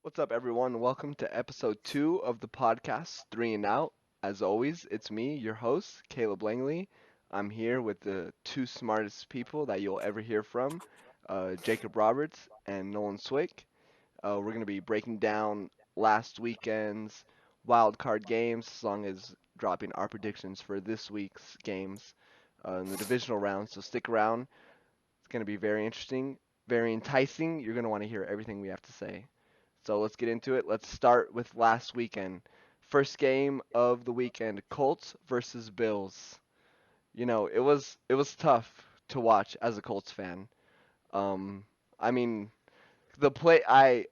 What's up, everyone? Welcome to episode 2 of the podcast, Three and Out. As always, it's me, your host, Caleb Langley. I'm here with the two smartest people that you'll ever hear from, Jacob Roberts and Nolan Swick. We're going to be breaking down last weekend's wild card games, as long as dropping our predictions for this week's games in the divisional round. So stick around. It's going to be very interesting, very enticing. You're going to want to hear everything we have to say. So let's get into it. Let's start with last weekend. First game of the weekend, Colts versus Bills. It was tough to watch as a Colts fan. Um, I mean, the play I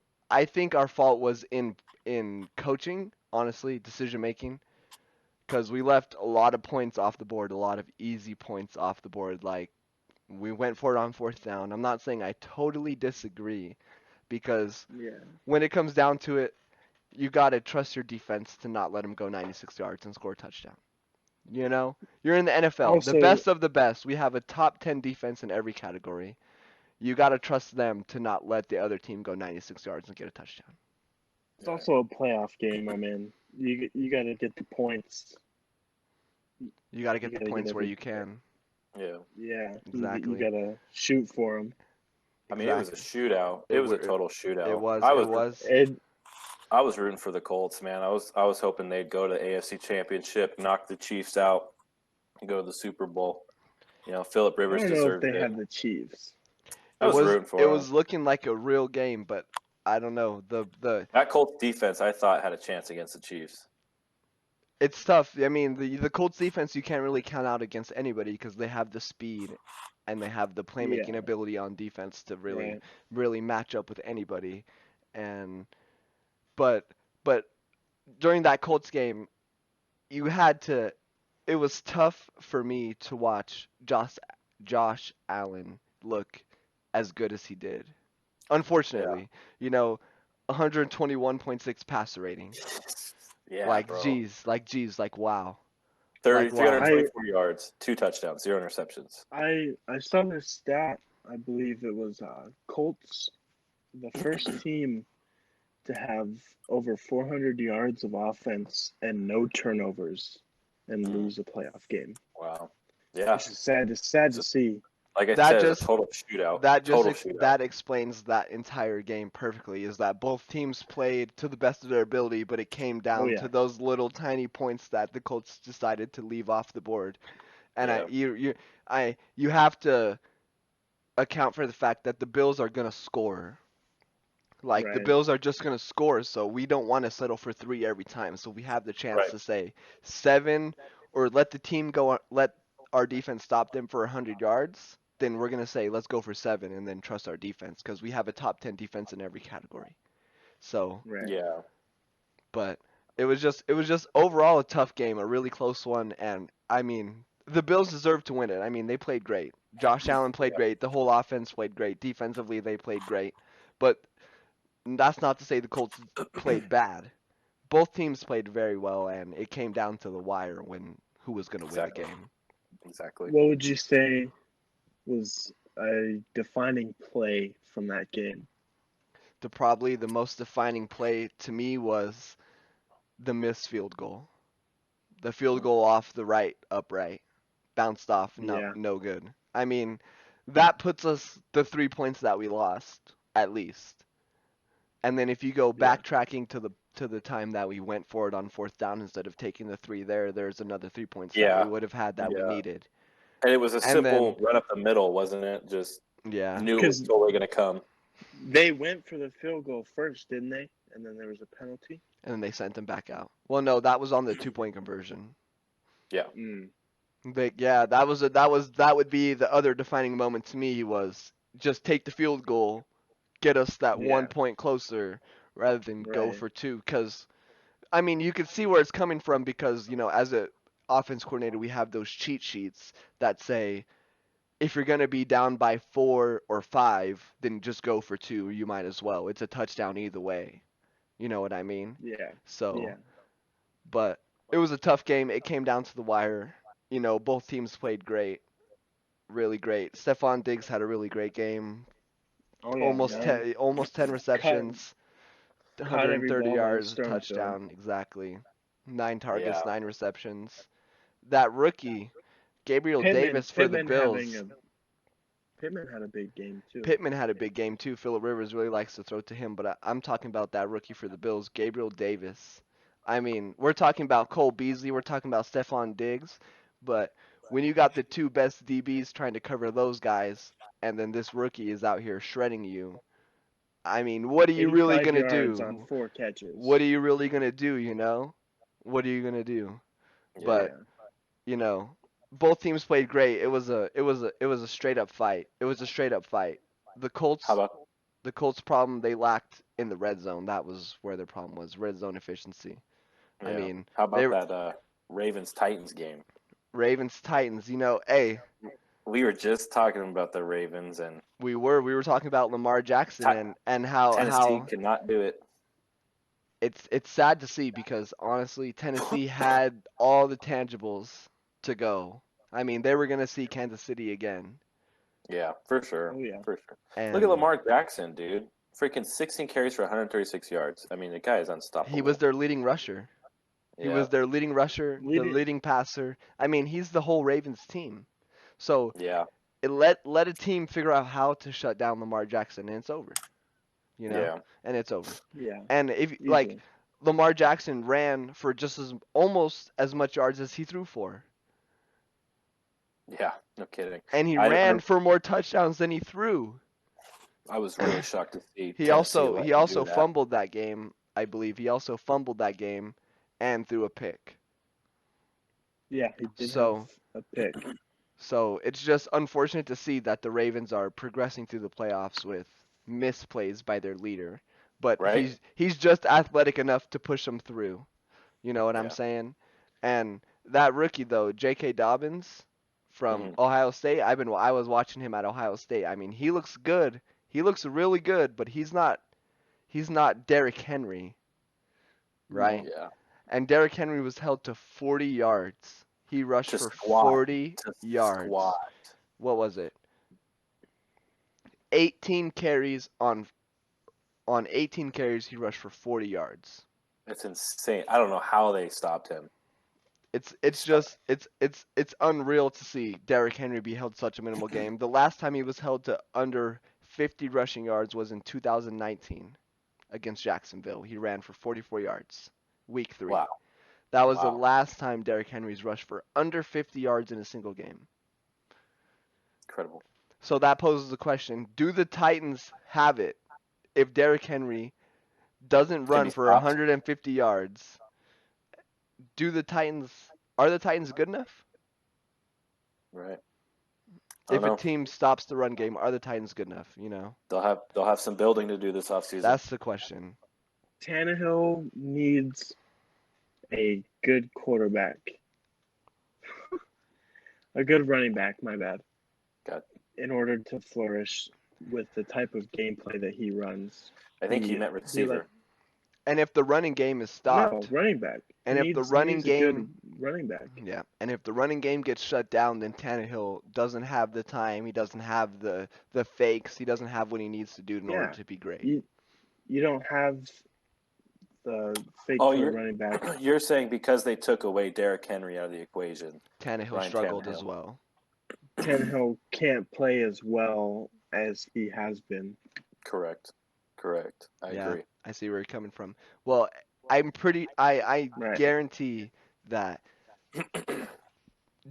think our fault was in coaching, honestly, decision making, because we left a lot of points off the board, a lot of easy points off the board. Like we went for it on fourth down. I'm not saying I totally disagree, because Yeah. when it comes down to it, you got to trust your defense to not let them go 96 yards and score a touchdown. You're in the NFL, the Also, best of the best. We have a top 10 defense in every category. You got to trust them to not let the other team go 96 yards and get a touchdown. it's also a playoff game, my man. You got to get the points. You got to You get the got to get points where every. you can. Yeah. Yeah, you Exactly. got to shoot for them. I mean, it was a Exactly. shootout. It It was a were total it shootout. was I it was was And I was rooting for the Colts, man. I was hoping they'd go to the AFC Championship, knock the Chiefs out, and go to the Super Bowl. Philip I Rivers don't know if deserved they it. have the Chiefs. I it was was rooting it for him. was looking like a real game, but I don't know. The That Colts defense, I thought, had a chance against the Chiefs. It's tough. I mean, the Colts defense you can't really count out against anybody because they have the speed and they have the playmaking Yeah, ability on defense to really right. really match up with anybody. And but but during that Colts game, you had to it was tough for me to watch Josh Allen look as good as he did. Yeah. Unfortunately, you know, 121.6 passer rating. Yeah, Like bro. geez, like wow. 30, Like three hundred wow. I twenty-four yards, 2 touchdowns, 0 interceptions. I saw this stat. I believe it was Colts, the first team to have over 400 yards of offense and no turnovers and Mm, lose a playoff game. wow. Yeah. This is sad. It's sad to So, see. like I That said, it's a just total shootout. that just Total ex- shootout. that explains that entire game perfectly. Is that both teams played to the best of their ability, but it came Oh down to yeah, those little tiny points that the Colts decided to leave off the board. And Yeah. you have to account for the fact that the Bills are gonna score. Like the right. Bills are just gonna score, so we don't want to settle for three every time. So we have the chance Right. to say seven, or let the team go. Let our defense stop them for 100 yards. Then we're gonna say let's go for seven, and then trust our defense because we have a top 10 defense in every category. So, Right. Yeah. but it was just overall a tough game, a really close one, and I mean the Bills deserve to win it. I mean they played great. Josh Allen played Yeah. great. The whole offense played great. Defensively they played great, but that's not to say the Colts played bad. Both teams played very well, and it came down to the wire when who was going to win the Exactly. game. Exactly. What would you say was a defining play from that game? Probably the most defining play to me was the missed field goal. The field Mm. goal off the right upright, bounced off, no, Yeah. no good. I mean, that puts us the 3 points that we lost at least. And then if you go Yeah. backtracking to the time that we went for it on fourth down instead of taking the three there, there's another 3 points that we Yeah. would have had that we Yeah. needed. And it was a And then simple run up the middle, wasn't it? Just yeah, knew it was Because totally going to come. they went for the field goal first, didn't they? And then there was a penalty. and then they sent him back out. Well, no, that was on the 2 point conversion. Yeah. Mm. Yeah, that would be the other defining moment to me was just take the field goal, get us that one Yeah. point closer rather than go Right. for two. Because I mean, you can see where it's coming from because as a offense coordinator, we have those cheat sheets that say if you're gonna be down by 4 or 5, then just go for two. You might as well. It's a touchdown either way. You know what I mean? Yeah. So Yeah. but it was a tough game. It came down to the wire. Both teams played great, really great. Stephon Diggs had a really great game. Oh yeah, Almost man. 10, almost 10 Cut. receptions, Caught every 130 ball that was yards, a thrown to him. touchdown, exactly. 9 targets, Yeah. 9 receptions. That rookie, Gabriel Pittman, Davis for the Pittman having Bills. a Pittman had a big game too. Pittman had a big game too. Phillip Rivers really likes to throw to him, but I'm talking about that rookie for the Bills, Gabriel Davis. I mean, we're talking about Cole Beasley, we're talking about Stephon Diggs, but when you got the two best DBs trying to cover those guys, and then this rookie is out here shredding you, I mean, what are you really 85 gonna yards on do? 4 catches. What are you really gonna do? You know, what are you gonna do? Yeah. But you know, both teams played great. It was a straight up fight. It was a straight up fight. The How Colts about the Colts problem they lacked in the red zone. That was where their problem was, red zone efficiency. I yeah? mean, How they about that Ravens Titans game? Ravens Titans, hey, We were just talking about the Ravens, and we were talking about Lamar Jackson Ti- and how Tennessee could not do it. it's sad to see because honestly, Tennessee had all the tangibles to go. I mean, they were going to see Kansas City again. Yeah, for sure. Oh yeah. For sure. Look at And Lamar Jackson, dude. Freaking 16 carries for 136 yards. I mean, the guy is he was unstoppable. their leading rusher. He Yeah, was their leading rusher, the Leading leading passer. I mean, he's the whole Ravens team. So yeah, it let a team figure out how to shut down Lamar Jackson, and it's over. You know, yeah. and it's over. yeah, And if like easily. Lamar Jackson ran for just as almost as much yards as he threw for, Yeah, no kidding. and he I ran I, for more touchdowns than he threw. I was really shocked to see He Tennessee also let he him do also that. fumbled that game, I believe. He also fumbled that game and threw a pick. Yeah, he did have So a pick. So it's just unfortunate to see that the Ravens are progressing through the playoffs with misplays by their leader, but Right? he's just athletic enough to push them through. You know what I'm Yeah. saying? And that rookie though, J.K. Dobbins from hmm Ohio State, I was watching him at Ohio State. I mean, he looks good. He looks really good, but he's not Derrick Henry, right? No. Yeah. And Derrick Henry was held to 40 yards. He rushed To for squat. 40 To yards. squat. What was it? 18 carries on 18 carries he rushed for 40 yards. It's insane. I don't know how they stopped him. It's just it's unreal to see Derrick Henry be held such a minimal game. The last time he was held to under 50 rushing yards was in 2019 against Jacksonville. He ran for 44 yards, week 3. Wow. That was the Wow. last time Derrick Henry's rushed for under 50 yards in a single game. Incredible. So that poses the question, do the Titans have it if Derrick Henry doesn't Can be run for stopped. 150 yards? Are the Titans good enough? Right. I don't If a know. team stops the run game, are the Titans good enough? They'll have some building to do this offseason. That's the question. Tannehill needs a good quarterback. A good running back, my bad. Got- In order to flourish with the type of gameplay that he runs. I think he He- meant he receiver. And if the running game is No, stopped, running back. and he if the needs, running he needs a good game, running back. yeah, and if the running game gets shut down, then Tannehill doesn't have the time. He doesn't have the fakes. He doesn't have what he needs to do in order Yeah. to be great. You don't have the fake Oh, for a running back. You're saying because they took away Derrick Henry out of the equation. Tannehill Ryan struggled Tannehill. as well. Tannehill can't play as well as he has been. Correct. I Yeah, agree. I see where you're coming from. Well, I Right. guarantee that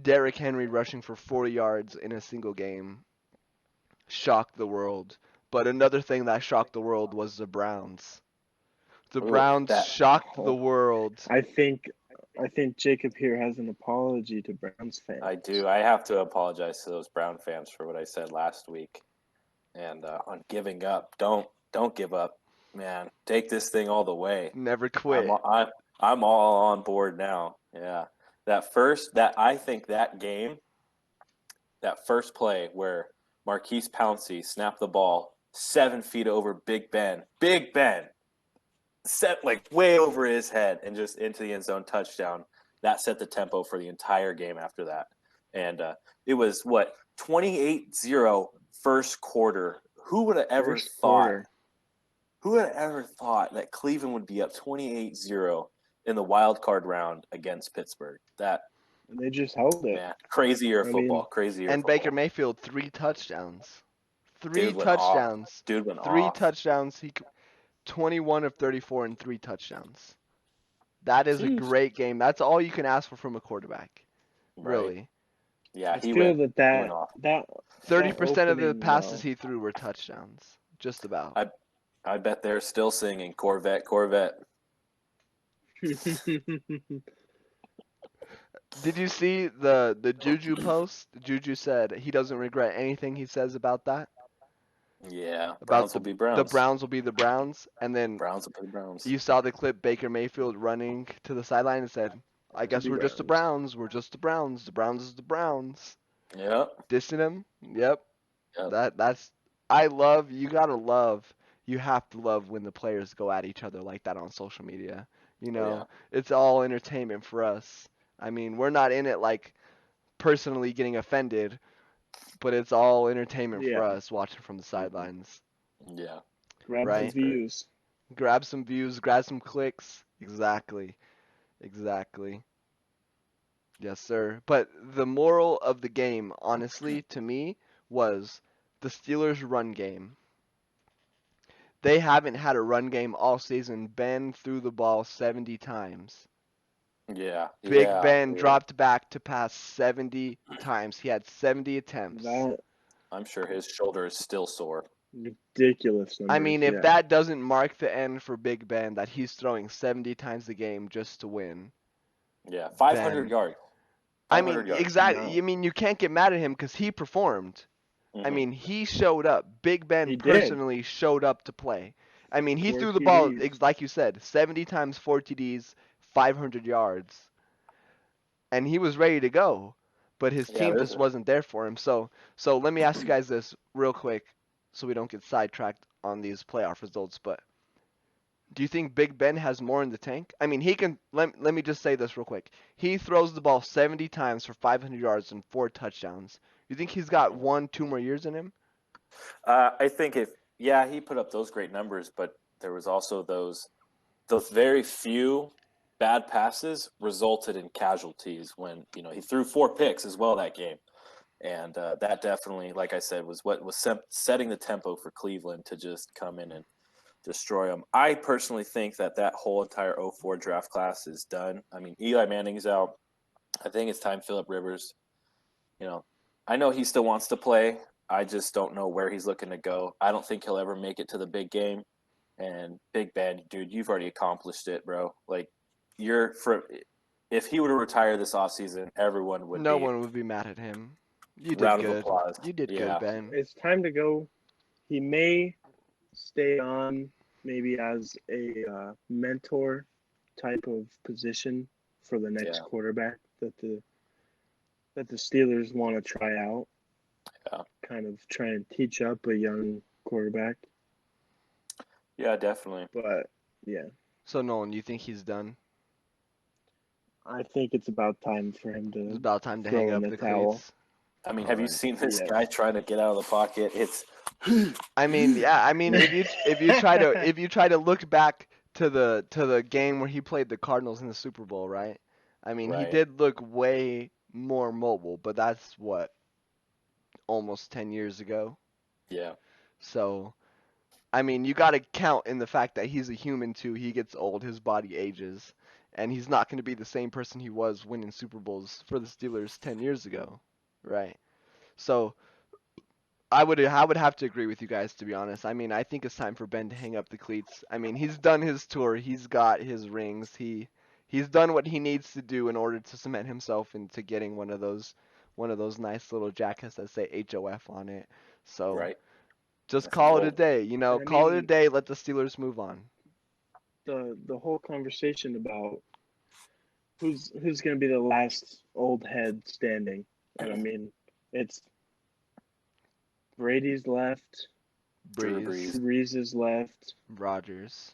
Derrick Henry rushing for 40 yards in a single game shocked the world. But another thing that shocked the world was the Browns. The Ooh, Browns that- shocked the world. I think Jacob here has an apology to Browns fans. I do. I have to apologize to those Brown fans for what I said last week, and on giving up. Don't give up, man. Take this thing all the way. Never quit. I'm all on board now. Yeah, I think that game, that first play where Marquise Pouncey snapped the ball 7 feet over Big Ben, set like way over his head and just into the end zone touchdown. That set the tempo for the entire game after that. And it was 28-0 first quarter. Who would have ever First thought quarter. Who had ever thought that Cleveland would be up 28-0 in the wild card round against Pittsburgh? That, And they just held it. man, crazy year of I football. mean, Crazy year of And football. Baker Mayfield, 3 touchdowns. Three Dude went off. touchdowns. Dude went Three off. touchdowns. 21 of 34 and 3 touchdowns. That is a Seems- great game. That's all you can ask for from a quarterback. Right. Really. Yeah, I he feel went that off. that 30% of the opening, passes he threw were touchdowns. Just about. I bet they're still singing Corvette, Corvette. Did you see the Juju post? Juju said he doesn't regret anything he says about that. Yeah, About Browns will be Browns. The Browns will be the Browns, and then Browns will be Browns. you saw the clip Baker Mayfield running to the sideline and said, "I guess The we're just the Browns. We're just the Browns. The Browns is the Browns." Yep. Dissing him. Yep. Yep. That's you have to love when the players go at each other like that on social media. You know, Yeah. it's all entertainment for us. I mean, we're not in it like personally getting offended, but it's all entertainment for Yeah. us watching from the sidelines. Yeah. grab Right. some views. Grab some views, grab some clicks. Exactly. Exactly. Yes, sir. But the moral of the game, honestly, to me, was the Steelers' run game. They haven't had a run game all season. Ben threw the ball 70 times. Yeah. Big yeah, Ben yeah. dropped back to pass 70 times. He had 70 attempts. That I'm sure his shoulder is still sore. ridiculous numbers. I mean, if yeah. that doesn't mark the end for Big Ben, that he's throwing 70 times a game just to win. Yeah. 500 Ben. yards. I mean, 500 yards. exactly. No. I mean, you can't get mad at him because he performed. I Mhm. mean, he showed up. Big Ben He did. personally showed up to play. I mean, he 4 threw the ball, TDs. like you said, 70 times, 4 TDs, 500 yards. And he was ready to go. But his Yeah, team there's just wasn't there for him. So let me ask you guys this real quick so we don't get sidetracked on these playoff results. But do you think Big Ben has more in the tank? I mean, he can. Let me just say this real quick. He throws the ball 70 times for 500 yards and 4 touchdowns. You think he's got 1-2 more years in him? I think he put up those great numbers, but there was also those very few bad passes resulted in casualties when, he threw 4 picks as well that game. And that definitely, like I said, was what was setting the tempo for Cleveland to just come in and destroy them. I personally think that whole entire 04 draft class is done. I mean, Eli Manning's out. I think it's time Phillip Rivers. I know he still wants to play. I just don't know where he's looking to go. I don't think he'll ever make it to the big game. And Big Ben, dude, you've already accomplished it, bro. Like, if he were to retire this offseason, everyone would No be one would be mad at him. You did round of good. applause. You did Yeah. good, Ben. It's time to go. He may stay on maybe as a mentor type of position for the next Yeah. quarterback that the Steelers want to try out. Yeah. Kind of try and teach up a young quarterback. Yeah, definitely. But yeah, So Nolan, you think he's done? I think it's about time for him It's to. about time to Throw hang in up the the towel. cleats. I mean, have you Alright. seen this Yeah. guy trying to get out of the pocket? It's I mean, yeah. I mean, if you try to look back to the game where he played the Cardinals in the Super Bowl, right? I mean, he Right. did look way more mobile, but that's what almost 10 years ago. yeah. So, I mean, you got to count in the fact that he's a human too. He gets old, his body ages, and he's not going to be the same person he was winning Super Bowls for the Steelers 10 years ago, right? So, I would have to agree with you guys, to be honest. I mean, I think it's time for Ben to hang up the cleats. I mean, he's done his tour. He's got his rings. He's done what he needs to do in order to cement himself into getting one of those nice little jackets that say HOF on it. So Right. just That's call it a bold. day, I call it a mean- day, let the Steelers move on. The whole conversation about who's going to be the last old head standing, and I mean, it's Brady's left, Drew Breeze, Breeze is left, Rodgers,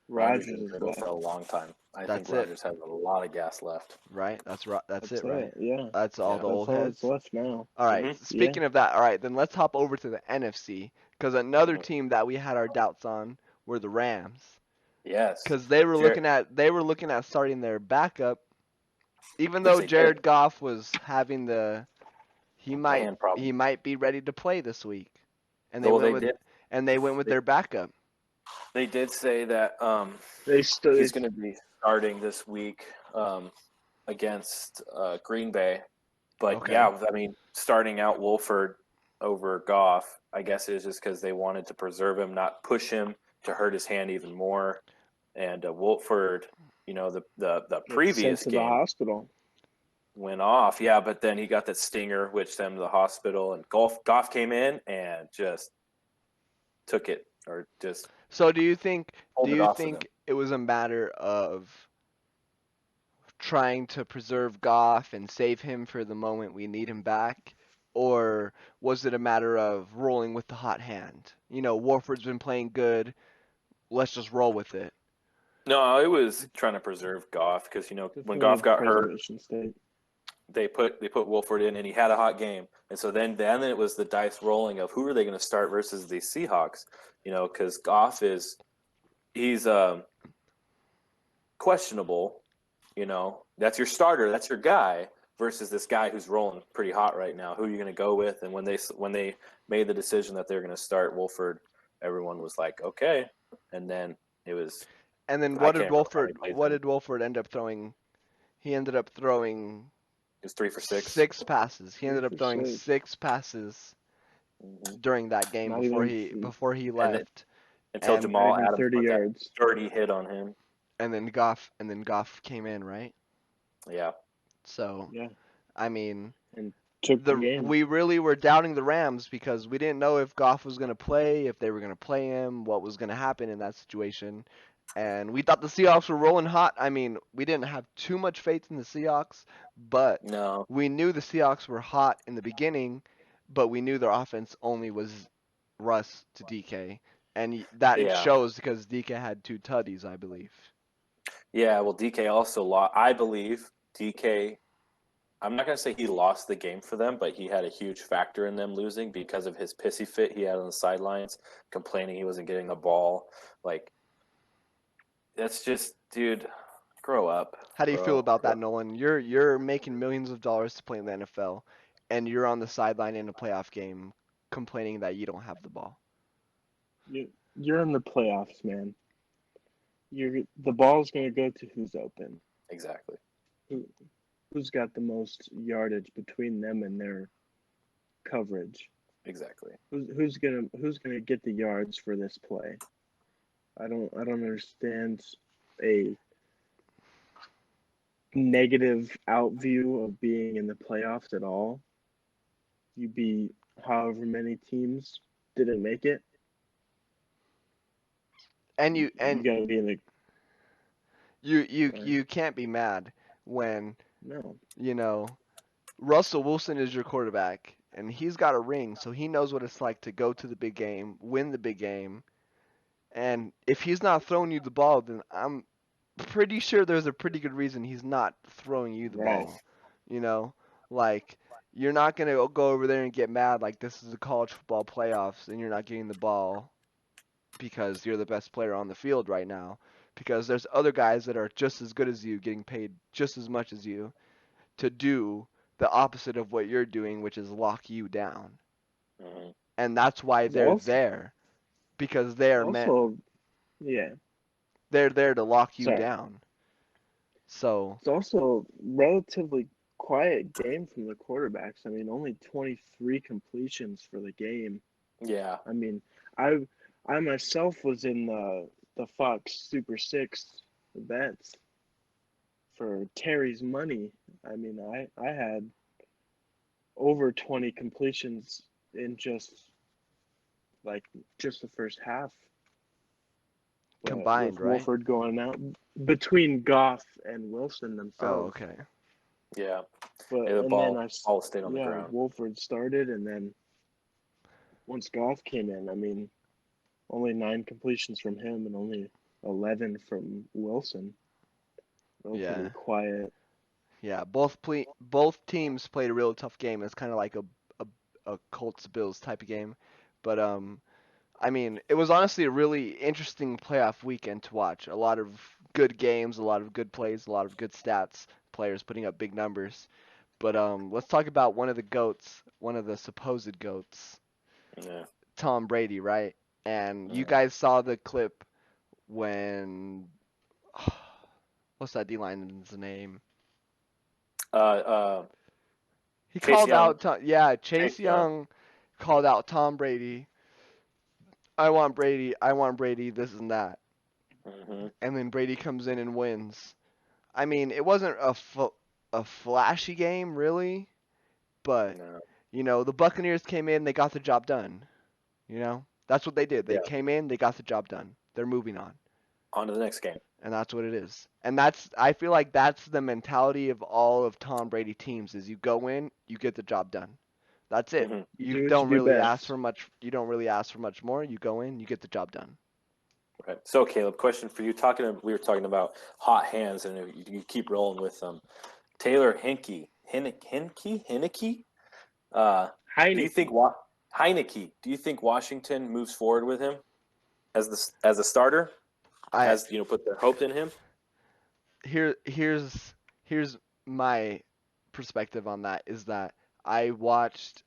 Rogers been is brittle left. for a long time. I That's think it. Rodgers has a lot of gas left. right? That's it, right? Yeah, That's all Yeah. the old that's all heads. that's left now. All right. Mhm. Speaking of that, all right, then let's hop over to the NFC because another Mhm. team that we had our doubts on were the Rams, Yes. because they were Jared, looking at starting their backup, even which though they did. Jared Goff was having he The might hand problem. he might be ready to play this week, and Though they did. they went with their backup. They did say that They still he's going to be starting this week against Green Bay. But Okay. yeah, I mean, starting out Wolford over Goff, I guess is just because they wanted to preserve him, not push him to hurt his hand even more. And Wolford, the get previous sent to the game hospital. went off, yeah, but then he got that stinger, which sent him to the hospital, and Goff came in and just took it, or just So do you think pulled it off of him. it was a matter of trying to preserve Goff and save him for the moment we need him back? Or was it a matter of rolling with the hot hand? Warford's been playing good. Let's just roll with it. No, it was trying to preserve Goff because when Definitely Goff got hurt, preservation state. they put Wolford in, and he had a hot game, and so then it was the dice rolling of who are they going to start versus the Seahawks, because Goff he's questionable, that's your starter, that's your guy, versus this guy who's rolling pretty hot right now. Who are you going to go with? And when they made the decision that they're going to start Wolford, everyone was like, okay, and then it was. And then I can't remember how many plays what did Wolford end up throwing? He ended up throwing It was 3 for 6. 6 passes. He ended 3 up for throwing 6. 6 passes during that game Not even before he And left. until And Jamal not even Adams 30 put that yards. dirty hit on him. and then Goff came in, right? Yeah. So, Yeah, I mean, and took the game. we really were doubting the Rams because we didn't know if Goff was going to play, if they were going to play him, what was going to happen in that situation. And we thought the Seahawks were rolling hot. I mean, we didn't have too much faith in the Seahawks, but No. we knew the Seahawks were hot in the beginning, but we knew their offense only was Russ to DK. And that Yeah. shows because DK had 2 tutties, I believe. Yeah, well, DK also lost. I believe DK, I'm not going to say he lost the game for them, but he had a huge factor in them losing because of his pissy fit he had on the sidelines, complaining he wasn't getting the ball. Like, that's just, dude, grow up. How do you feel about Grow that, Nolan? You're making millions of dollars to play in the NFL, and you're on the sideline in a playoff game complaining that you don't have the ball. You're in the playoffs, man. The ball's gonna go to who's open. Exactly. Who's got the most yardage between them and their coverage? Exactly. Who's gonna get the yards for this play? I don't understand a negative out view of being in the playoffs at all. You beat however many teams didn't make it. And you gotta be in the you can't be mad when, no. Russell Wilson is your quarterback and he's got a ring, so he knows what it's like to go to the big game, win the big game. And if he's not throwing you the ball, then I'm pretty sure there's a pretty good reason he's not throwing you the Right. ball. Like you're not going to go over there and get mad like this is the college football playoffs and you're not getting the ball because you're the best player on the field right now, because there's other guys that are just as good as you getting paid just as much as you to do the opposite of what you're doing, which is lock you down. Mm-hmm. And that's why they're there, because they're yeah. they're there to lock you Sorry. down. So It's also relatively quiet game from the quarterbacks. I mean, only 23 completions for the game. Yeah. I mean, I myself was in the Fox Super 6 bets for Terry's money. I mean, I had over 20 completions in just the first half. But combined, with right? Wolford going out between Goff and Wilson Oh, themselves. okay. Yeah. But the and ball then all stayed on the ground. Wolford started, and then once Goff came in, I mean, only 9 completions from him and only 11 from Wilson. Relatively quiet. Yeah, both teams played a real tough game. It's kind of like a Colts Bills type of game, but I mean, it was honestly a really interesting playoff weekend to watch. A lot of good games, a lot of good plays, a lot of good stats, players putting up big numbers. But let's talk about one of the goats, one of the supposed goats, Yeah. Tom Brady, right? And you Mm. guys saw the clip when what's that D line's name? Uh, uh, He Chase called Young. out yeah, Chase Chase Young. Young called out Tom Brady. I want Brady, I want Brady, this and that. Hmm. And then Brady comes in and wins. I mean, it wasn't a flashy game really, but No. the Buccaneers came in, they got the job done. That's what they did. They Yeah. came in, they got the job done. They're moving on. On to the next game. And that's what it is. And I feel like that's the mentality of all of Tom Brady teams is you go in, you get the job done. That's it. Hmm. You You do what you don't do really ask best. for much. You don't really ask for much more. You go in, you get the job done. Right. So, Caleb, question for you. We were talking about hot hands, and you keep rolling with them. Taylor Heineke. Do you think Heineke. Heineke? Do you think Washington moves forward with him as a starter? I Put their hope in him. here's my perspective on that is that I watched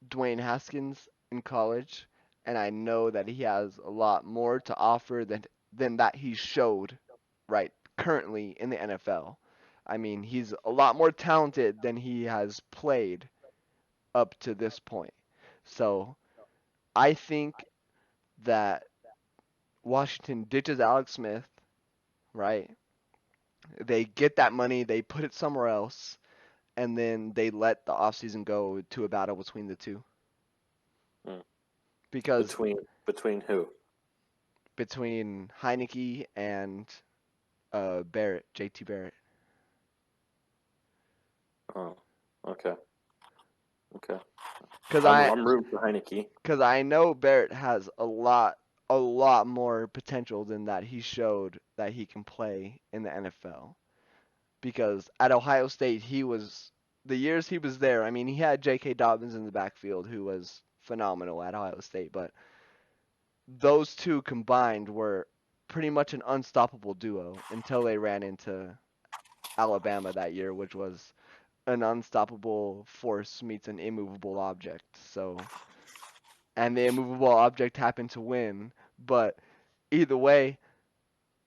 Dwayne Haskins in college, and I know that he has a lot more to offer than that he showed right currently in the NFL. I mean, he's a lot more talented than he has played up to this point. So I think that Washington ditches Alex Smith, right? They get that money, they put it somewhere else, and then they let the offseason go to a battle between the two. Mm. Because Between who? between Heineke and Barrett, JT Barrett. Oh, okay, okay. Because I'm rooting for Heineke. I know Barrett has a lot more potential than that he showed that he can play in the NFL. Because at Ohio State, the years he was there. I mean, he had J.K. Dobbins in the backfield, who was phenomenal at Ohio State, but those two combined were pretty much an unstoppable duo until they ran into Alabama that year, which was an unstoppable force meets an immovable object. And the immovable object happened to win. But either way,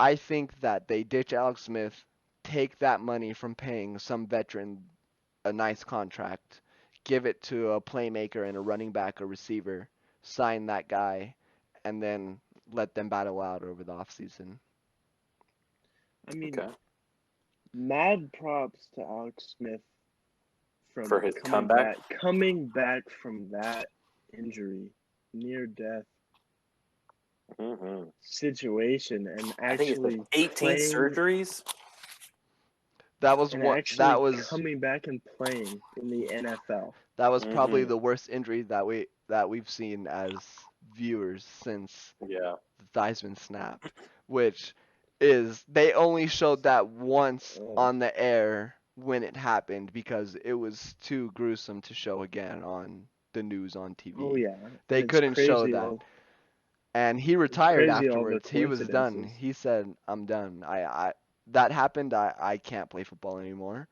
I think that they ditch Alex Smith, take that money from paying some veteran a nice contract, give it to a playmaker and a running back or receiver, sign that guy, and then let them battle out over the offseason. I mean, Okay, mad props to Alex Smith for from his comeback. coming back from that injury, near death Hmm. situation, and I think it's like actually 18 playing surgeries. That was coming back and playing in the NFL. probably Hmm. the worst injury that we've seen as viewers since Yeah, the Theismann snap, which is they only showed that once Oh, on the air when it happened because it was too gruesome to show again on the news on oh TV. yeah, and They couldn't show that. And he it's retired crazy all the afterwards. He was done. coincidences. He said, "I'm done. I that happened. I can't play football anymore.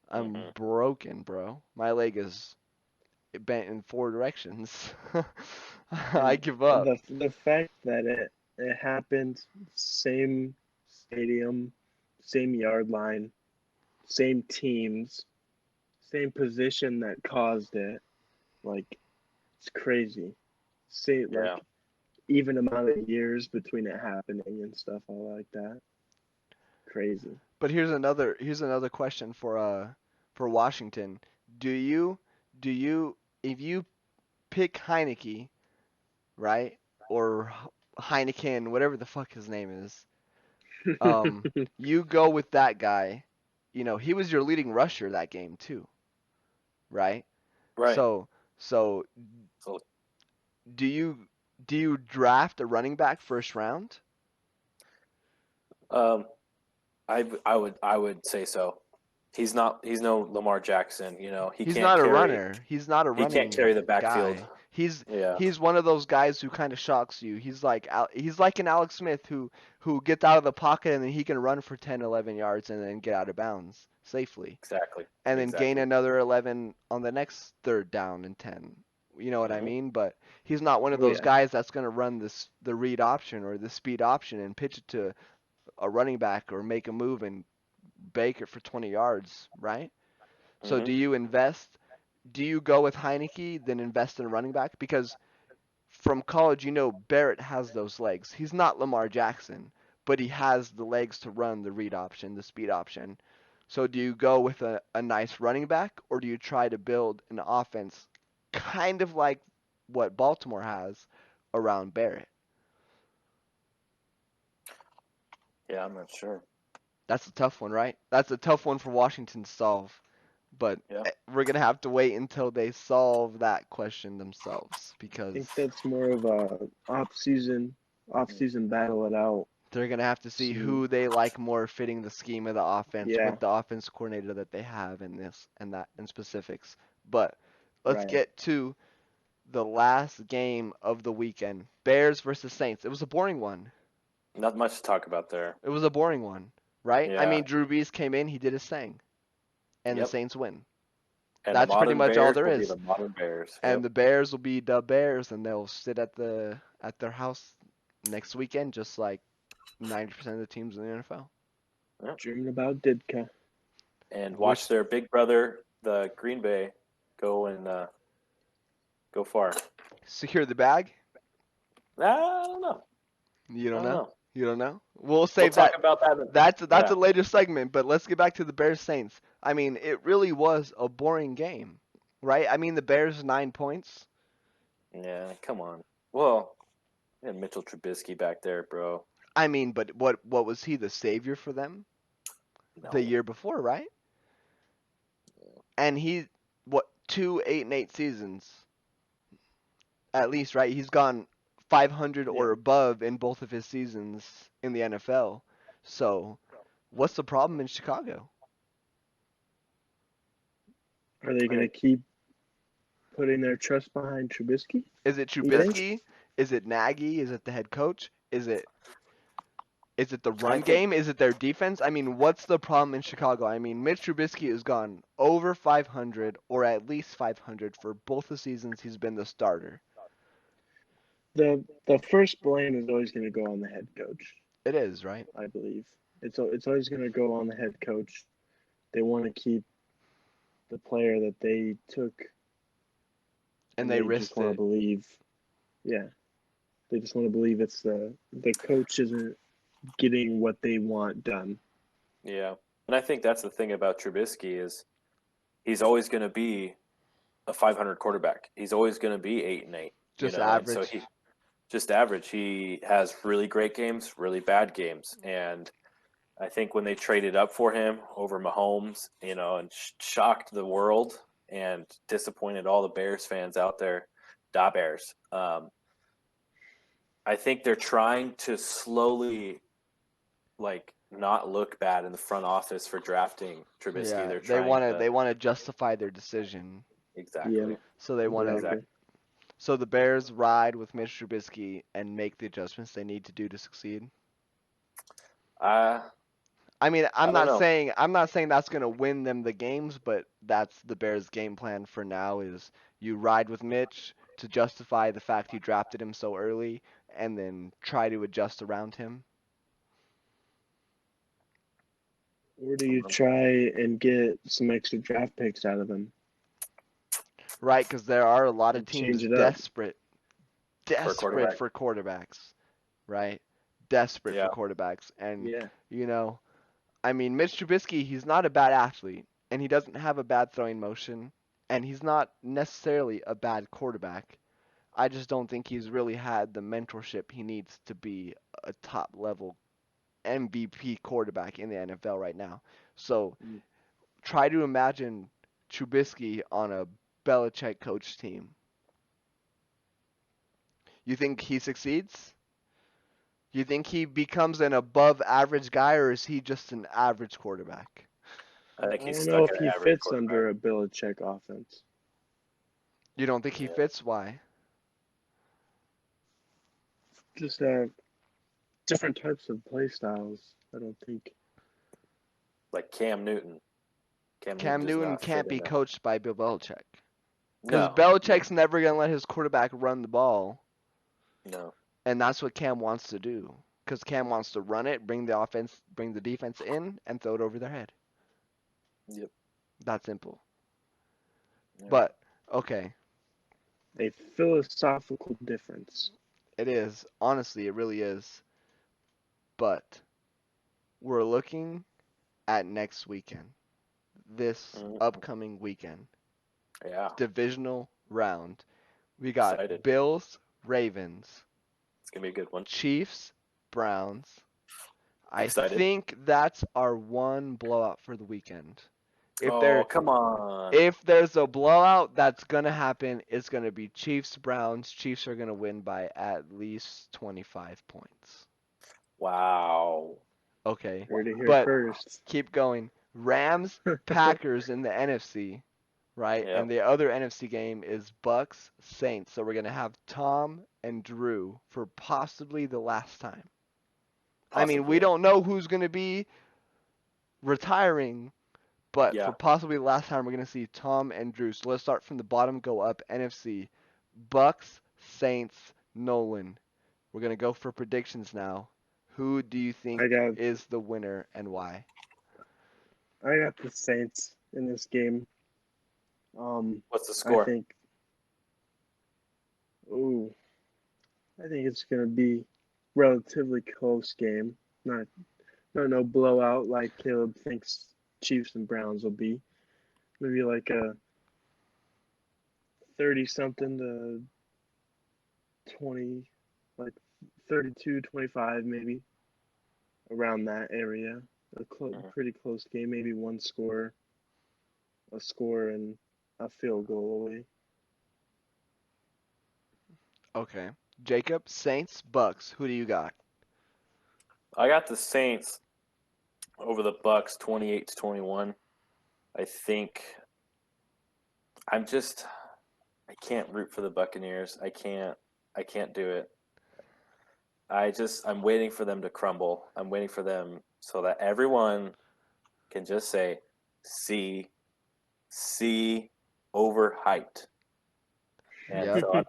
I'm hmm, broken, bro. My leg is bent in four directions. I And give up." the fact that it happened, same stadium, same yard line, same teams, same position that caused it, like it's crazy. Say yeah. like even amount of years between it happening and stuff all like that. Crazy. But here's another question for Washington. Do you do you if you pick Heineke, right? Or Heineken, whatever the fuck his name is. Um you go with that guy. He was your leading rusher that game too, right? Right. So so So, do you draft a running back first round? um, I would say so. He's not. He's no Lamar Jackson. You know, He's not a runner. He's not a He can't running carry the backfield. guy. He's Yeah, he's one of those guys who kind of shocks you. He's like an Alex Smith who gets out of the pocket and then he can run for 10, 11 yards and then get out of bounds safely exactly, and then gain exactly. another 11 on the next third down and 10. You know what I hmm mean? But he's not one of Oh those yeah. guys that's going to run the read option or the speed option and pitch it to a running back or make a move and bake it for 20 yards, right? So hmm do you go with Heineke, then invest in a running back? Because from college, Barrett has those legs. He's not Lamar Jackson, but he has the legs to run the read option, the speed option. So do you go with a nice running back, or do you try to build an offense kind of like what Baltimore has around Barrett? Yeah, I'm not sure. That's a tough one, right? That's a tough one for Washington to solve. But Yeah, we're gonna have to wait until they solve that question themselves I because think that's more of a off season battle it out. they're gonna have to see See, who they like more fitting the scheme of the offense yeah, with the offense coordinator that they have in this and that in specifics. But let's right. get to the last game of the weekend. Bears versus Saints. It was a boring one. not much to talk about there. It was a boring one, right? I Yeah. mean, Drew Brees came in, he did his thing, and the Yep. Saints win. And the That's pretty modern much all Bears there will be is. the modern Bears. And Yep. the Bears will be the Bears, and they'll sit at their house next weekend, just like 90% of the teams in the NFL. Yep. Dreaming about Ditka. And watch Which their big brother, the Green Bay, go and go far. secure the bag? I don't know. You I don't don't know. know. You don't know. We'll We'll save talk that. about that. That's Yeah. a later segment. But let's get back to the Bears Saints. I mean, it really was a boring game, right? I mean, the Bears 9 points. Yeah. Come on. Well, and Mitchell Trubisky back there, bro. I mean, but what was he the savior for them the No. year before, right? And he what 2 8-8 seasons at least, right? He's gone 500 Yeah. or above in both of his seasons in the NFL. So, what's the problem in Chicago? Are they I gonna think keep putting their trust behind Trubisky? Is it You think? Trubisky? Is it Nagy? Is it the head coach? Is it the I run think game? Is it their defense? I mean, what's the problem in Chicago? I mean, Mitch Trubisky has gone over 500 or at least 500 for both the seasons he's been the starter. The first blame is always gonna go on the head coach. It is, right? I believe it's always gonna go on the head coach. They want to keep the player that they took, And and they they just risked want to it. believe. Yeah, they just want to believe it's the coach isn't getting what they want done. yeah. And I think that's the thing about Trubisky is he's always going to be a 500 quarterback. He's always going to be 8-8, you Just know. And so average. he just average. He has really great games, really bad games, and I think when they traded up for him over Mahomes, you know, and shocked the world and disappointed all the Bears fans out there, da Bears. I think they're trying to slowly, like, not look bad in the front office for drafting Trubisky. Yeah, They're they trying want to to they want to justify their decision. Yeah, exactly, So they want to exactly. so the Bears ride with Mitch Trubisky and make the adjustments they need to do to succeed. I I mean, I don't know. I'm not saying that's going to win them the games, but that's the Bears' game plan for now is you ride with Mitch to justify the fact you drafted him so early and then try to adjust around him. Or do you try and get some extra draft picks out of them Right, because there are a lot of and teams change it up? For a desperate quarterback, for quarterbacks, right? Desperate for yeah, quarterbacks. And, Yeah, I mean, Mitch Trubisky, he's not a bad athlete, and he doesn't have a bad throwing motion, and he's not necessarily a bad quarterback. I just don't think he's really had the mentorship he needs to be a top level MVP quarterback in the NFL right now. So Mm. try to imagine Trubisky on a Belichick coach team. You think he succeeds? You think he becomes an above average guy, or is he just an average quarterback? I think I he's don't know stuck if at he an average fits quarterback. under a Belichick offense. You don't think he Yeah. fits? Why? Just different types of play styles. I don't think. Like Cam Newton. Cam does Newton not can't fit in be that. coached by Bill Belichick. Because No, Belichick's never going to let his quarterback run the ball. no. And that's what Cam wants to do. Because Cam wants to run it, bring the defense in, and throw it over their head. Yep. That simple. Yeah. But, okay, A philosophical difference. it is. Honestly, it really is. But we're looking at next weekend. This Mhm. upcoming weekend. Yeah, Divisional round. We got excited. Bills, Ravens, It's gonna be a good one. Chiefs, Browns. I Excited. think that's our one blowout for the weekend. Oh, come on. If there's a blowout that's gonna happen, it's gonna be Chiefs Browns. Chiefs are gonna win by at least 25 points. Wow. Okay, Heard it here but first. keep going. Rams, Packers in the NFC, right? Yep. And the other NFC game is Bucks, Saints. So we're gonna have Tom and Drew for possibly the last time. I mean, we Possibly. don't know who's gonna be retiring, but Yeah. for possibly the last time, we're gonna see Tom and Drew. So let's start from the bottom, go up. NFC, Bucks, Saints, Nolan. We're gonna go for predictions now. Who do you think I got is the winner and why? the Saints in this game. What's the I score? think. Ooh, I think it's gonna be relatively close game. Not no blowout like Caleb thinks Chiefs and Browns will be. Maybe like a 30 something to 20, like 32-25 maybe, around that area. Mhm. Pretty close game, maybe a score and a field goal away. Okay. Jacob, Saints, Bucks. Who do you got? I got the Saints over the Bucks 28-21. I think I'm just I can't root for the Buccaneers. I can't do it. I'm waiting for them to crumble. I'm waiting for them so that everyone can just say see overhyped. And Yep. so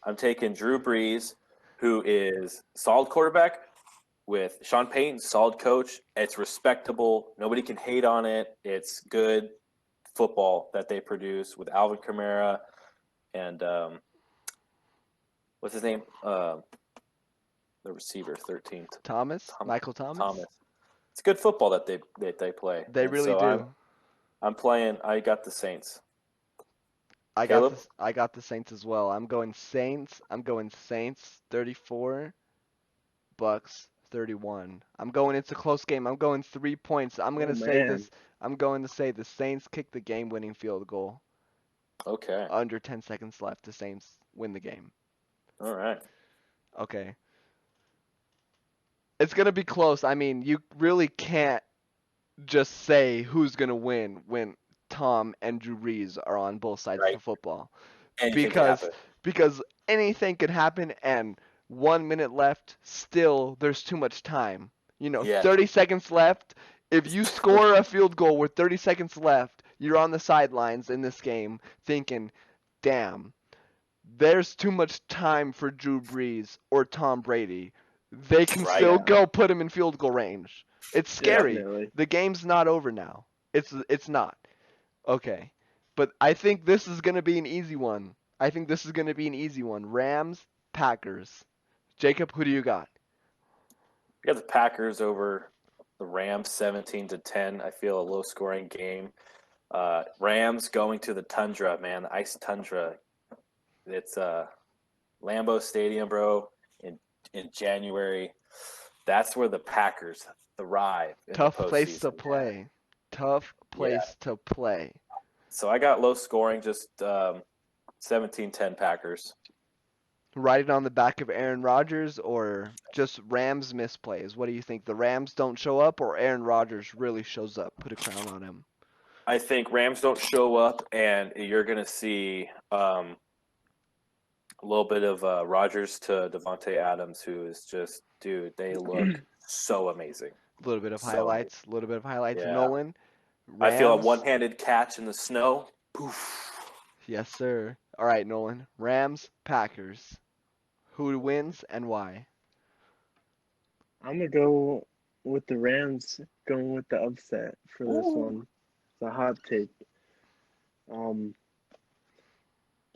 I'm taking Drew Brees, who is solid quarterback, with Sean Payton, solid coach. It's respectable. Nobody can hate on it. It's good football that they produce with Alvin Kamara and what's his name? The receiver, 13th, Thomas? Michael Thomas. Thomas? It's good football that they play. They And really so do. I'm playing. I got the Saints. I got Caleb, this. I got the Saints as well. I'm going Saints. I'm going Saints 34, Bucks 31. I'm going. It's a close game. I'm going 3 points. I'm Oh gonna say man, this. I'm going to say the Saints kick the game-winning field goal. okay, Under 10 seconds left. The Saints win the game. all right. Okay. It's gonna be close. I mean, you really can't just say who's gonna win when Tom and Drew Brees are on both sides of Right. the football. Anything could because happen. because anything could happen and 1 minute left, still there's too much time. Yeah. 30 seconds left. If you score a field goal with 30 seconds left, you're on the sidelines in this game thinking, damn, there's too much time for Drew Brees or Tom Brady. They can Right. still Yeah. go put him in field goal range. It's scary. Definitely. The game's not over now. It's not. Okay. But I think this is going to be an easy one. Rams, Packers. Jacob, who do you got? We got the Packers over the Rams 17-10. I feel a low scoring game. Rams going to the tundra, man, the ice tundra. It's Lambeau Stadium, bro, in January. That's where the Packers thrive in Tough the place to postseason. play. Tough Yeah. place to play. So I got low scoring, just 17-10 Packers. Riding on the back of Aaron Rodgers or just Rams misplays? What do you think? The Rams don't show up or Aaron Rodgers really shows up? Put a crown on him. I think Rams don't show up, and you're going to see a little bit of Rodgers to Devontae Adams, who is just, dude, they look so amazing. A little bit of So highlights. A little bit of highlights. Yeah. Nolan. I feel a Rams. one-handed catch in the snow. Poof. Yes, sir. All right, Nolan. Rams, Packers. Who wins and why? I'm gonna go with the Rams, going with the upset for this Ooh. one. It's a hot take.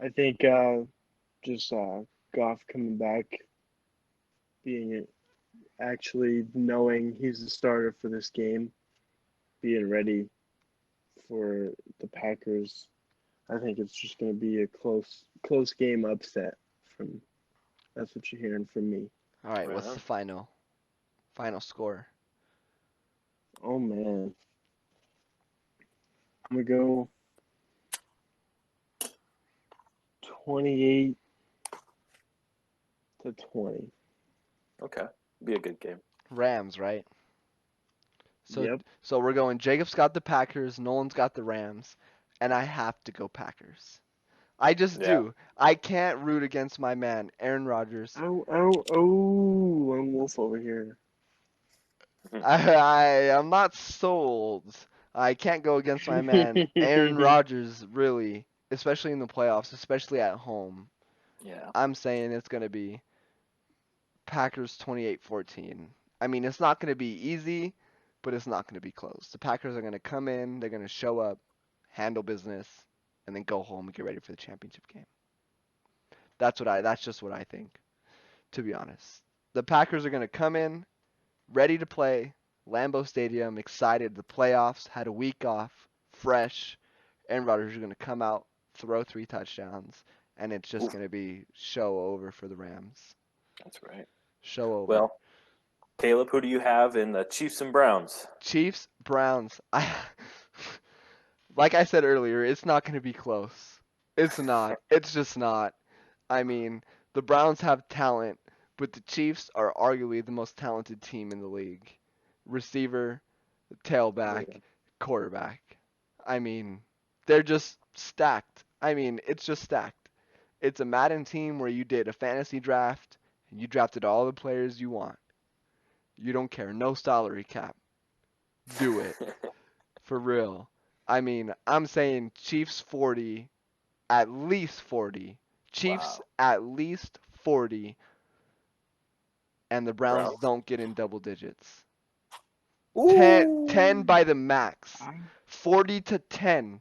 I think just Goff coming back, being actually knowing he's the starter for this game, being ready for the Packers. I think it's just going to be a close game upset. That's what you're hearing from me. All right, Right what's on. the final score? Oh man, I'm gonna go 28-20. Okay. Be a good game. Rams, right? So Yep. so we're going Jacob's got the Packers, Nolan's got the Rams, and I have to go Packers. I just Yeah. do. I can't root against my man, Aaron Rodgers. Oh! I'm Wolf over here. I'm not sold. I can't go against my man, Aaron Rodgers, really, especially in the playoffs, especially at home. Yeah. I'm saying it's going to be Packers 28-14. I mean, it's not going to be easy, but it's not going to be close. The Packers are going to come in, they're going to show up, handle business, and then go home and get ready for the championship game. That's just what I think, to be honest. The Packers are going to come in ready to play, Lambeau Stadium, excited. The playoffs, had a week off, fresh. Aaron Rodgers is going to come out, throw 3 touchdowns, and it's just Oof. going to be show over for the Rams. That's right. Show over. Well, Caleb, who do you have in the Chiefs and Browns? Chiefs, Browns. Like I said earlier, it's not going to be close. It's not. It's just not. I mean, the Browns have talent, but the Chiefs are arguably the most talented team in the league. Receiver, tailback, quarterback. I mean, they're just stacked. I mean, it's just stacked. It's a Madden team where you did a fantasy draft and you drafted all the players you want. You don't care. No salary cap. Do it. For real. I mean, I'm saying Chiefs 40, at least 40. Chiefs Wow. at least 40, and the Browns Browns. don't get in double digits. Ooh. 10 by the max. I'm 40-10.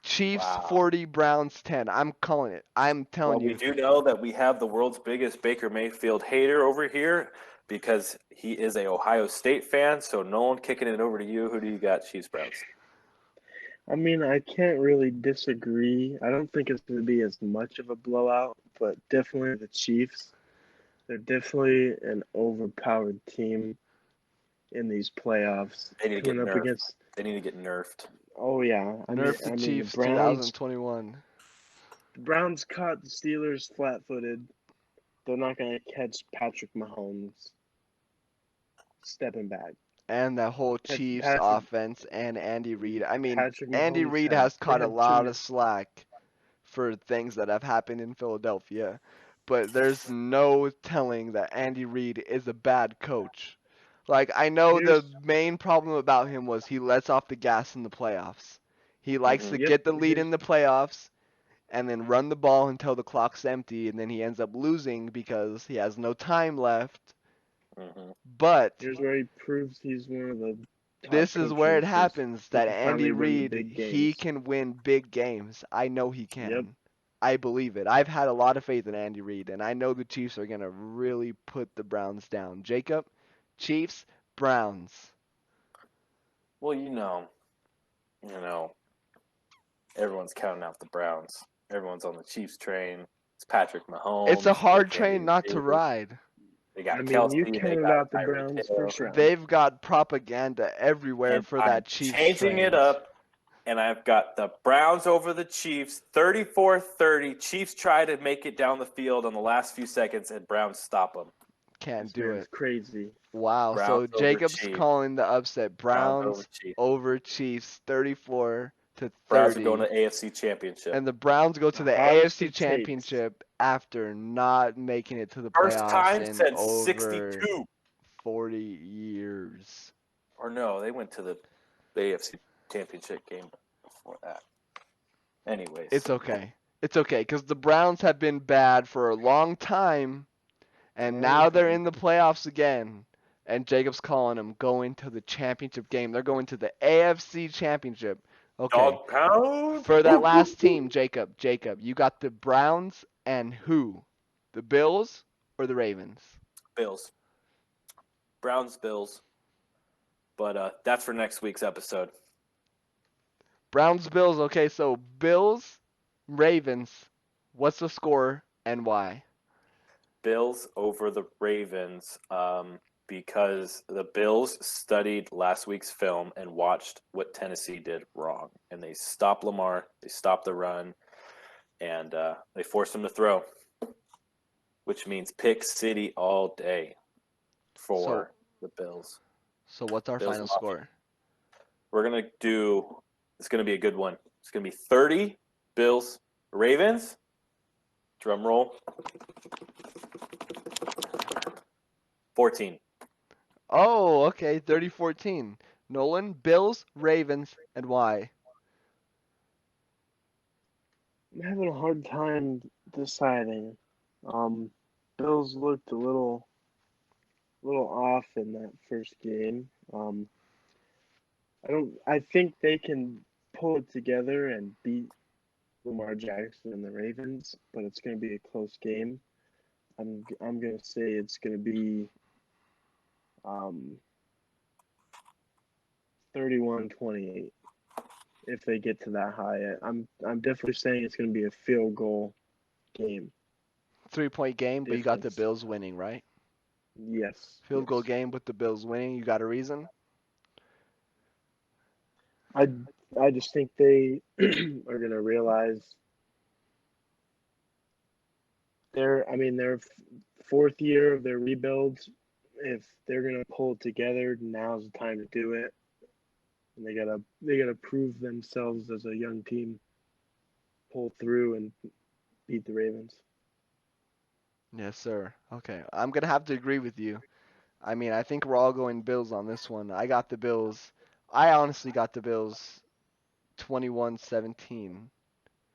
Chiefs Wow. 40, Browns 10. I'm calling it. I'm telling Well, we you. do know that we have the world's biggest Baker Mayfield hater over here because he is a Ohio State fan. So Nolan, kicking it over to you. Who do you got, Chiefs Browns? I mean, I can't really disagree. I don't think it's going to be as much of a blowout, but definitely the Chiefs. They're definitely an overpowered team in these playoffs. They need to get Coming up nerfed. against, They need to get nerfed. oh yeah, Nerf the I mean Chiefs the Browns. 2021. The Browns caught the Steelers flat-footed. They're not going to catch Patrick Mahomes stepping back. And that whole Chiefs Patrick, offense and Andy Reid. I mean, Patrick Andy Mahomes Reid had- has they caught a had too lot many- of slack for things that have happened in Philadelphia, but there's no telling that Andy Reid is a bad coach. Like, I know the Here's- main problem about him was he lets off the gas in the playoffs. He likes to Yep, get the lead here's- in the playoffs and then run the ball until the clock's empty, and then he ends up losing because he has no time left. Mm-hmm. But Here's where he proves he's one of the top this is where it coaches, is happens he that can Andy finally win the Reid, big he games. can win big games. I know he can. Yep. I believe it. I've had a lot of faith in Andy Reid, and I know the Chiefs are going to really put the Browns down. Jacob, Chiefs, Browns. Well, everyone's counting out the Browns. Everyone's on the Chiefs train. It's Patrick Mahomes. It's a hard it's train Andy not to Reid. ride. They got I mean, Kelsey. you They counted got out the Tyreek Browns Hill. first round. They've got propaganda everywhere And for I'm that Chiefs changing it train. up, and I've got the Browns over the Chiefs, 34-30. Chiefs try to make it down the field on the last few seconds, and Browns stop them. Can't This do man's it. crazy. Wow. Browns So over Jacob's Chiefs. calling the upset. Browns over Browns Chiefs. over Chiefs, 34 to Browns are going 30. to AFC Championship. And the Browns go to the Hot AFC takes. Championship after not making it to the First playoffs time in since over 62. 40 years. Or no, they went to the AFC Championship game before that. Anyways. It's okay. It's okay because the Browns have been bad for a long time, and now they're in the playoffs again. And Jacob's calling them going to the championship game. They're going to the AFC Championship. Okay. Dog pound. For that last team, Jacob, you got the Browns and who? The Bills or the Ravens? Bills. Browns, Bills. But that's for next week's episode. Browns, Bills. Okay, so Bills, Ravens. What's the score and why? Bills over the Ravens because the Bills studied last week's film and watched what Tennessee did wrong. And they stopped Lamar, they stopped the run, and they forced him to throw, which means pick City all day for the Bills. So what's our Bills final Mafia. score? We're going to do – it's going to be a good one. It's going to be 30 Bills, Ravens. Drum roll. 14. Oh, okay, 30-14. Nolan, Bills, Ravens, and why? I'm having a hard time deciding. Bills looked a little off in that first game. I think they can pull it together and beat Lamar Jackson and the Ravens, but it's going to be a close game. I'm going to say it's going to be 31-28 if they get to that high. I'm definitely saying it's going to be a field goal game. 3-point game, but you got the Difference. Bills winning, right? Yes. Field goal yes. game with the Bills winning. You got a reason? I just think they are going to realize their fourth year of their rebuild. If they're going to pull it together, now's the time to do it. And they gotta prove themselves as a young team, pull through and beat the Ravens. Yes, sir. Okay, I'm gonna have to agree with you. I mean, I think we're all going Bills on this one. I got the Bills. I honestly got the Bills 21-17.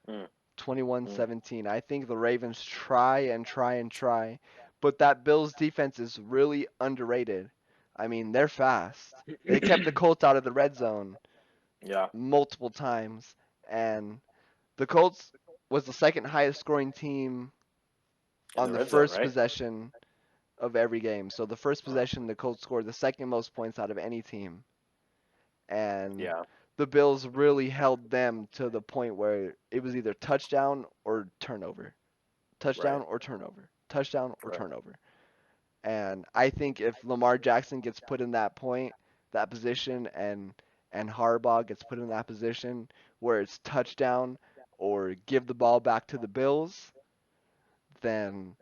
Mm. 21-17. I think the Ravens try and try and try, but that Bills defense is really underrated. I mean, they're fast. They kept the Colts out of the red zone Yeah. multiple times, and the Colts was the second highest scoring team In on the the red zone, first right? possession of every game. So the first possession, the Colts scored the second most points out of any team. And Yeah. the Bills really held them to the point where it was either touchdown or turnover. Touchdown Right. or turnover. Touchdown or Right. turnover. And I think if Lamar Jackson gets put in that position, and Harbaugh gets put in that position where it's touchdown or give the ball back to the Bills, then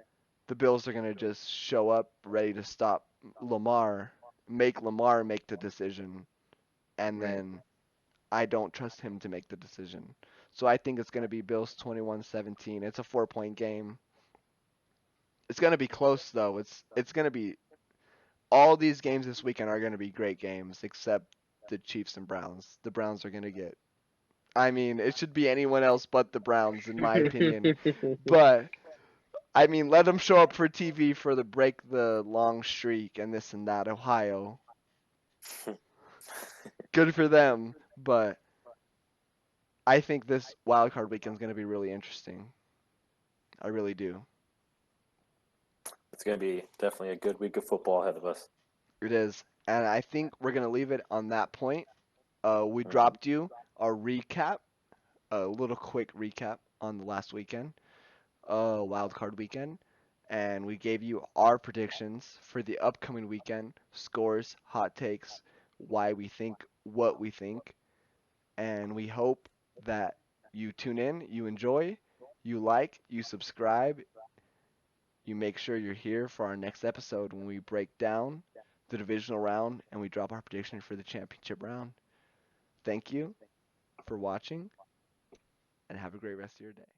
the Bills are going to just show up ready to stop Lamar, make Lamar make the decision, and Right. then I don't trust him to make the decision. So I think it's going to be Bills 21-17. It's a 4-point game. It's going to be close though. It's going to be all these games this weekend are going to be great games except the Chiefs and Browns. The Browns are going to get I mean, it should be anyone else but the Browns in my opinion. But I mean, let them show up for TV for the break the long streak and this and that. Ohio, good for them. But I think this wild card weekend is going to be really interesting. I really do. It's going to be definitely a good week of football ahead of us. It is, and I think we're going to leave it on that point. We Mhm. dropped you a recap, a little quick recap on the last weekend, wild card weekend, and we gave you our predictions for the upcoming weekend, scores, hot takes, why we think what we think, and we hope that you tune in, you enjoy, you like, you subscribe, you make sure you're here for our next episode when we break down the divisional round and we drop our prediction for the championship round. Thank you for watching and have a great rest of your day.